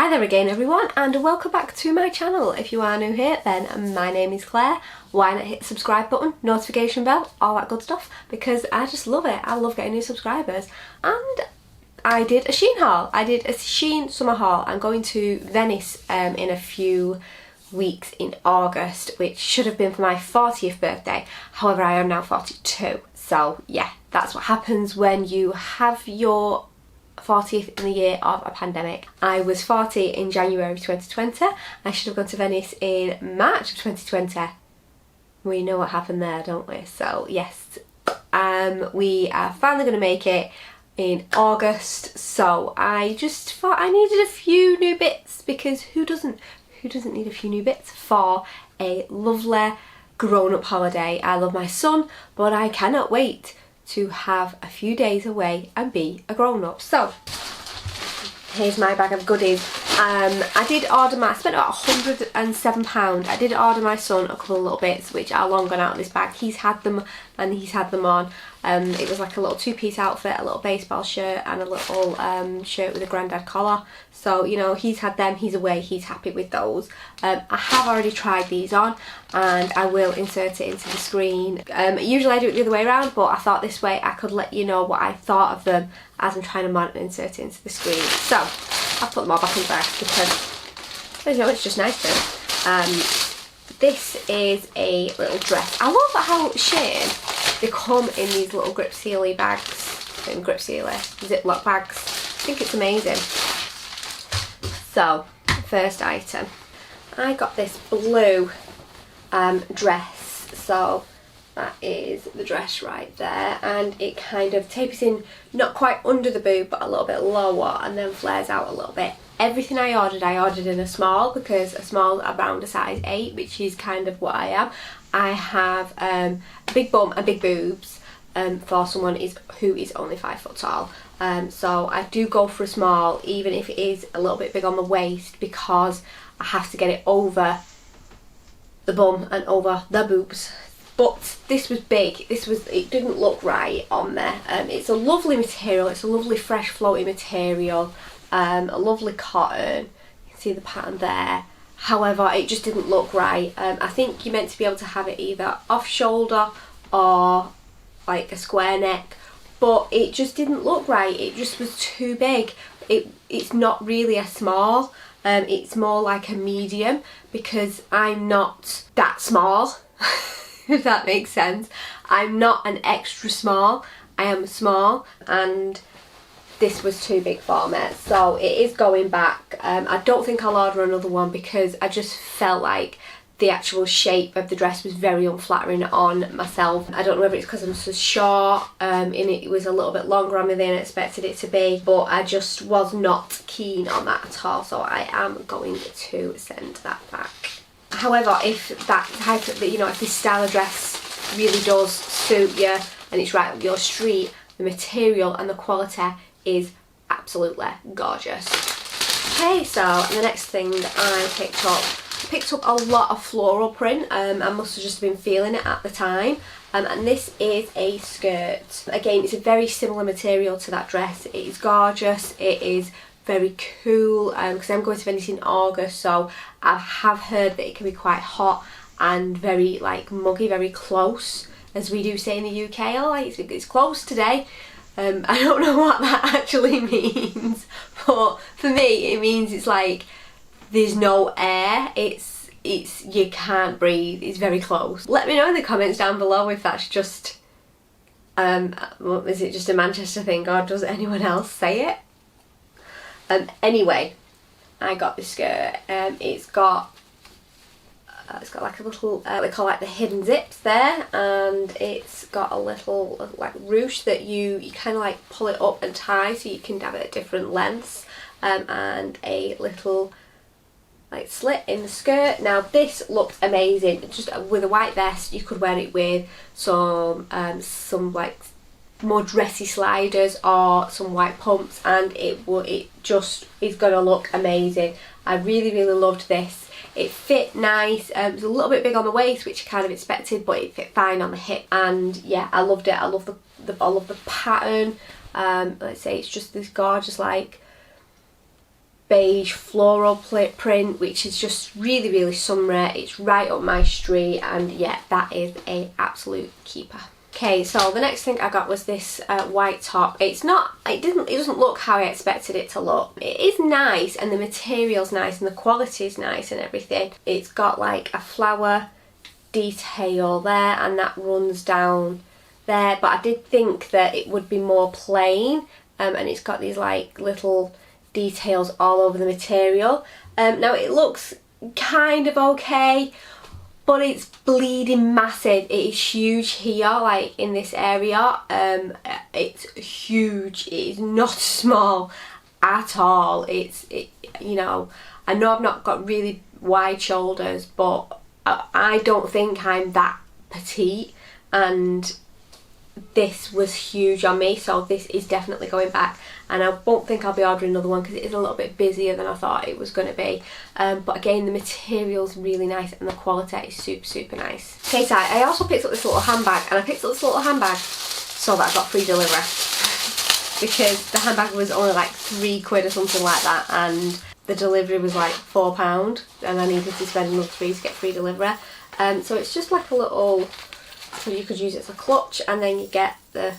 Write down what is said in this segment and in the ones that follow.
Hi there again everyone, and welcome back to my channel. If you are new here, then my name is Claire. Why not hit the subscribe button, notification bell, all that good stuff, because I just love it. I love getting new subscribers. And I did a Shien haul. I did a Shien summer haul. I'm going to Venice in a few weeks in August, which should have been for my 40th birthday. However, I am now 42. So yeah, that's what happens when you have your 40th in the year of a pandemic. I was 40 in January 2020. I should have gone to Venice in March of 2020. We know what happened there, don't we? So yes, we are finally going to make it in August. So I just thought I needed a few new bits, because who doesn't need a few new bits for a lovely grown-up holiday? I love my son, but I cannot wait to have a few days away and be a grown-up. So here's my bag of goodies. I did order I spent about £107. I did order my son a couple of little bits which are long gone out of this bag. He's had them and he's had them on. It was like a little two-piece outfit, a little baseball shirt and a little shirt with a grandad collar. So, you know, he's had them, he's away, he's happy with those. I have already tried these on and I will insert it into the screen. Usually I do it the other way around, but I thought this way I could let you know what I thought of them as I'm trying them on and insert it into the screen. So, I've put them all back in the bag because, you know, it's just nice to. This is a little dress. I love how Shien, they come in these little grip sealy bags, Ziploc bags. I think it's amazing. So, first item, I got this blue dress. So that is the dress right there, and it kind of tapers in not quite under the boob but a little bit lower and then flares out a little bit. Everything I ordered in a small, because a small around a size 8, which is kind of what I am. I have a big bum and big boobs for someone who is only 5 foot tall. So I do go for a small, even if it is a little bit big on the waist, because I have to get it over the bum and over the boobs. But this was big. It didn't look right on there. It's a lovely material. It's a lovely fresh floaty material. A lovely cotton. You can see the pattern there. However, it just didn't look right. I think you're meant to be able to have it either off shoulder or like a square neck, but it just didn't look right. It just was too big. It's not really a small. It's more like a medium, because I'm not that small. If that makes sense. I'm not an extra small, I am small, and this was too big for me, so it is going back. I don't think I'll order another one, because I just felt like the actual shape of the dress was very unflattering on myself. I don't know whether it's because I'm so short and it was a little bit longer on me than I expected it to be, but I just was not keen on that at all, so I am going to send that back. However, if that type of, you know, if this style of dress really does suit you and it's right up your street, the material and the quality is absolutely gorgeous. Okay, so the next thing that I picked up a lot of floral print. I must have just been feeling it at the time. And this is a skirt. Again, it's a very similar material to that dress. It is gorgeous. It is very cool, because I'm going to Venice in August, so I have heard that it can be quite hot and very like muggy, very close, as we do say in the UK. Oh, it's close today. I don't know what that actually means, but for me it means it's like there's no air. It's you can't breathe. It's very close. Let me know in the comments down below if that's just is it just a Manchester thing, or does anyone else say it? Anyway, I got this skirt. It's got like a little, they call like the hidden zips there, and it's got a little like ruche that you kind of like pull it up and tie, so you can have it at different lengths, and a little like slit in the skirt. Now this looks amazing. Just with a white vest, you could wear it with some like more dressy sliders or some white pumps, and it just is gonna look amazing. I really loved this. It fit nice. It was a little bit big on the waist, which I kind of expected, but it fit fine on the hip, and yeah, I loved it. I love the pattern. Let's say it's just this gorgeous like beige floral print, which is just really, really summery. It's right up my street, and yeah, that is a absolute keeper. Okay, so the next thing I got was this white top. It doesn't look how I expected it to look. It is nice, and the material's nice, and the quality is nice and everything. It's got like a flower detail there, and that runs down there, but I did think that it would be more plain, and it's got these like little details all over the material. Now it looks kind of okay, but it's bleeding massive. It is huge here, like in this area. It's huge. It is not small at all. You know, I know I've not got really wide shoulders, but I don't think I'm that petite, and this was huge on me, so this is definitely going back, and I won't think I'll be ordering another one because it is a little bit busier than I thought it was going to be. But again, the material's really nice and the quality is super, super nice. Okay, so I also picked up this little handbag, and I picked up this little handbag so that I got free delivery because the handbag was only like £3 or something like that, and the delivery was like £4, and I needed to spend another £3 to get free delivery. So it's just like a little, so you could use it as a clutch, and then you get the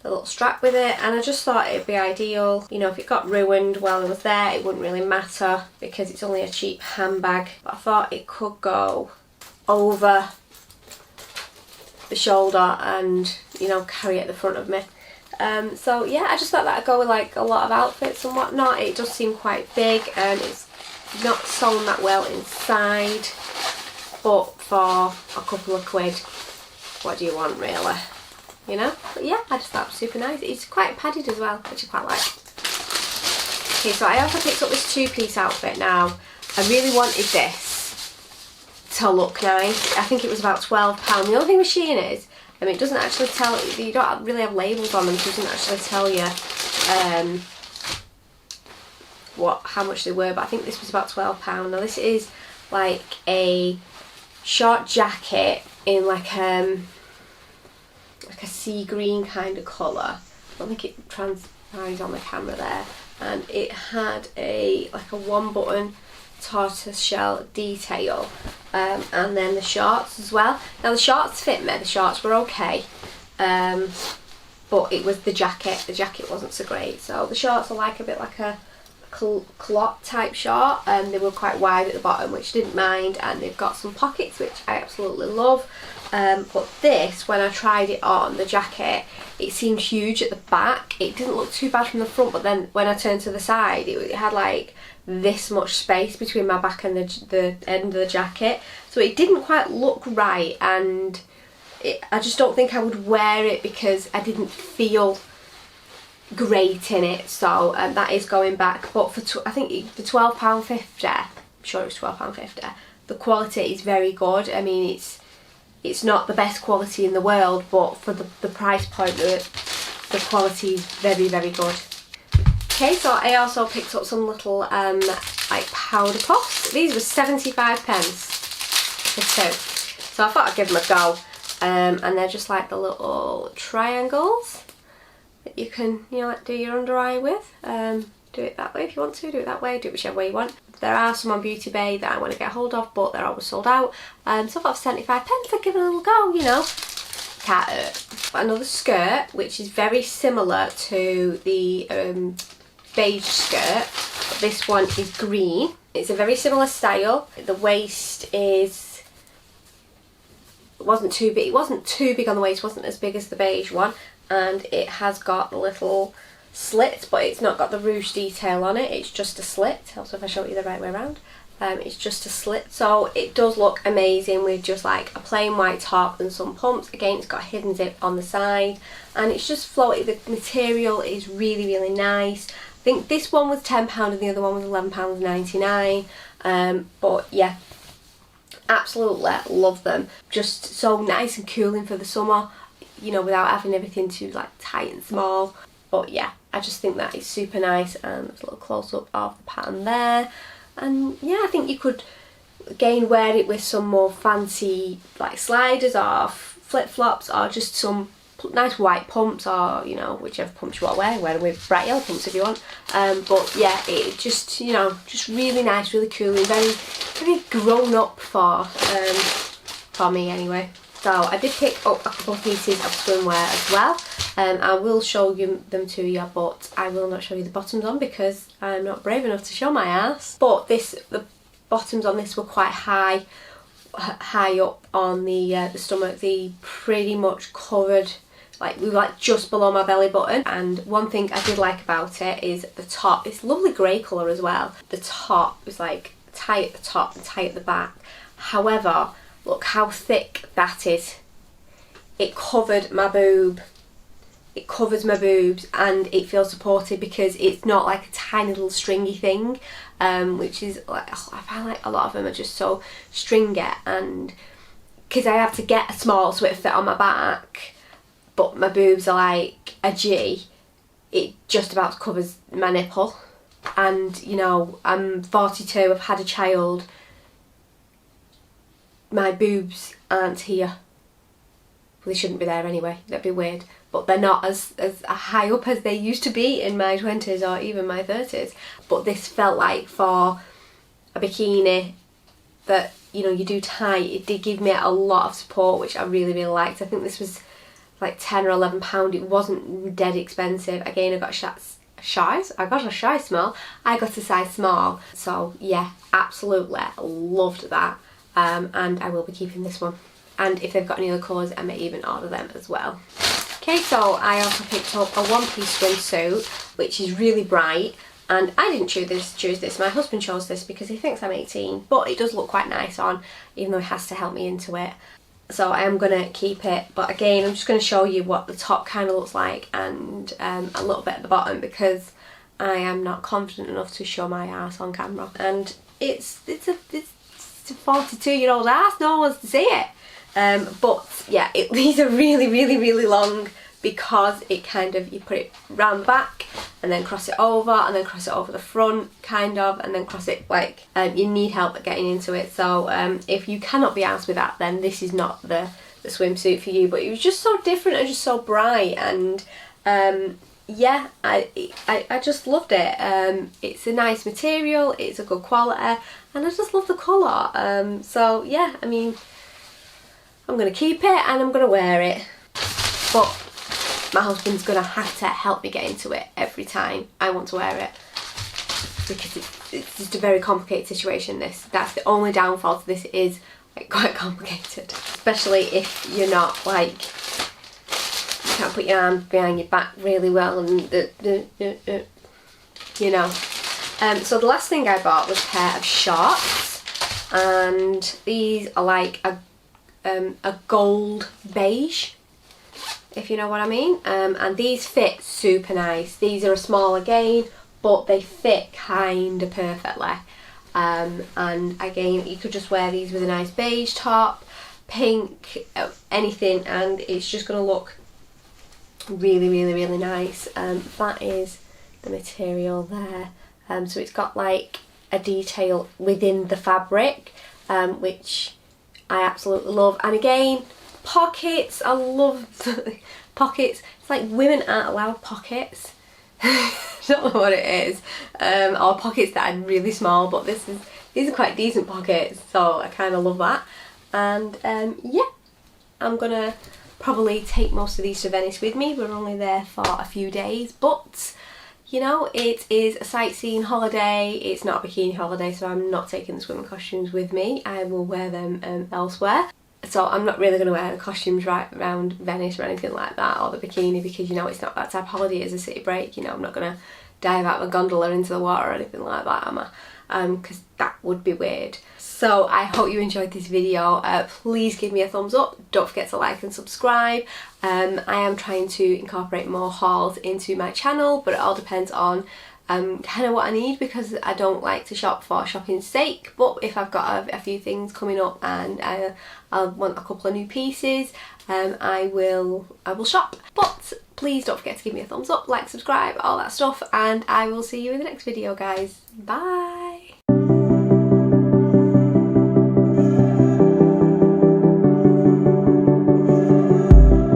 little strap with it, and I just thought it'd be ideal. You know, if it got ruined while it was there, it wouldn't really matter because it's only a cheap handbag, but I thought it could go over the shoulder and, you know, carry it at the front of me. So yeah, I just thought that I'd go with like a lot of outfits and whatnot. It does seem quite big, and it's not sewn that well inside, but for a couple of quid, what do you want really, you know? But yeah, I just thought it was super nice. It's quite padded as well, which I quite like. Okay, so I also picked up this two-piece outfit. Now, I really wanted this to look nice. I think it was about £12. The only thing with Shien is, it doesn't actually tell, you don't really have labels on them, so it doesn't actually tell you how much they were, but I think this was about £12. Now this is like a short jacket in like a sea green kind of colour. I don't think it transpires on the camera there, and it had like a one button tortoise shell detail, and then the shorts as well. Now the shorts fit me, the shorts were okay, but it was the jacket wasn't so great. So the shorts are like a bit like a culotte type short, and they were quite wide at the bottom, which I didn't mind, and they've got some pockets, which I absolutely love. But this, when I tried it on, the jacket, it seemed huge at the back. It didn't look too bad from the front, but then when I turned to the side, it had like this much space between my back and the end of the jacket, so it didn't quite look right, and I just don't think I would wear it because I didn't feel great in it. So that is going back, but I think for £12.50, I'm sure it was £12.50, the quality is very good. I mean, it's not the best quality in the world, but for the price point, the quality is very, very good. Okay, so I also picked up some little like powder puffs. These were 75 pence for two, so I thought I'd give them a go. And they're just like the little triangles that you can, you know, like do your under eye with. Do it that way if you want to, do it that way, do it whichever way you want. There are some on Beauty Bay that I want to get hold of, but they're always sold out. So I thought for 75 pence I'd give it a little go, you know. Can't hurt. Another skirt, which is very similar to the beige skirt, but this one is green. It's a very similar style. The waist wasn't too big. It wasn't too big on the waist, wasn't as big as the beige one, and it has got the little slits, but it's not got the ruche detail on it. It's just a slit. Also, if I show you the right way around, it's just a slit, so it does look amazing with just like a plain white top and some pumps. Again, it's got a hidden zip on the side, and it's just floaty. The material is really, really nice. I think this one was £10 and the other one was £11.99. But yeah, absolutely love them. Just so nice and cooling for the summer, you know, without having everything too like tight and small. But yeah, I just think that is super nice, and there's a little close up of the pattern there. And yeah, I think you could again wear it with some more fancy like sliders or flip-flops, or just some nice white pumps, or you know, whichever pumps you want to wear them with bright yellow pumps if you want. But yeah, it just, you know, just really nice, really cool, and very grown up for me anyway. So I did pick up a couple of pieces of swimwear as well. I will show them to you, but I will not show you the bottoms on because I'm not brave enough to show my ass. But the bottoms on this were quite high up on the stomach. They pretty much covered, like, we were like just below my belly button. And one thing I did like about it is the top. It's lovely grey colour as well. The top was like tight at the top and tight at the back. However, look how thick that is. It covered my boob. It covers my boobs and it feels supported because it's not like a tiny little stringy thing, which is like, I find like a lot of them are just so stringy, and because I have to get a small so it fit on my back, but my boobs are like a G, it just about covers my nipple. And you know, I'm 42, I've had a child, my boobs aren't here. Well, they shouldn't be there anyway, that'd be weird, but they're not as high up as they used to be in my 20s or even my 30s. But this felt like, for a bikini that, you know, you do tight, it did give me a lot of support, which I really liked. I think this was like £10 or £11. It wasn't dead expensive. Again, I got a size small. I got a size small. So yeah, absolutely loved that. And I will be keeping this one. And if they've got any other colours, I may even order them as well. Okay, so I also picked up a one-piece swimsuit, which is really bright. And I didn't choose this, my husband chose this because he thinks I'm 18. But it does look quite nice on, even though he has to help me into it. So I am going to keep it. But again, I'm just going to show you what the top kind of looks like, and a little bit at the bottom, because I am not confident enough to show my ass on camera. And it's a 42-year-old ass, no one wants to see it. But yeah, these are really long, because it kind of, you put it round the back and then cross it over and then cross it over the front kind of, and then cross it like, you need help at getting into it. So if you cannot be arsed with that, then this is not the swimsuit for you. But it was just so different and just so bright, and yeah, I just loved it. It's a nice material, it's a good quality, and I just love the colour. So yeah, I mean, I'm going to keep it and I'm going to wear it, but my husband's going to have to help me get into it every time I want to wear it, because it's just a very complicated situation. That's the only downfall to this, is like quite complicated, especially if you're not like, you can't put your arm behind your back really well, and you know. So the last thing I bought was a pair of shorts, and these are like a gold beige, if you know what I mean. And these fit super nice. These are a small again, but they fit kind of perfectly. And again, you could just wear these with a nice beige top, pink, anything, and it's just going to look really nice. That is the material there. So it's got like a detail within the fabric, which I absolutely love. And again, pockets, I love pockets. It's like women aren't allowed pockets. I don't know what it is. Or pockets that are really small, but these are quite decent pockets, so I kind of love that. And yeah, I'm gonna probably take most of these to Venice with me. We're only there for a few days, but you know, it is a sightseeing holiday. It's not a bikini holiday, so I'm not taking the swimming costumes with me. I will wear them elsewhere. So I'm not really going to wear the costumes right around Venice or anything like that, or the bikini, because, you know, it's not that type of holiday. It's a city break. You know, I'm not going to dive out of a gondola into the water or anything like that, am I? Because that would be weird. So I hope you enjoyed this video. Please give me a thumbs up. Don't forget to like and subscribe. I am trying to incorporate more hauls into my channel, but it all depends on kind of what I need, because I don't like to shop for shopping's sake. But if I've got a few things coming up and I'll want a couple of new pieces, I will shop. But please don't forget to give me a thumbs up, like, subscribe, all that stuff, and I will see you in the next video, guys. Bye.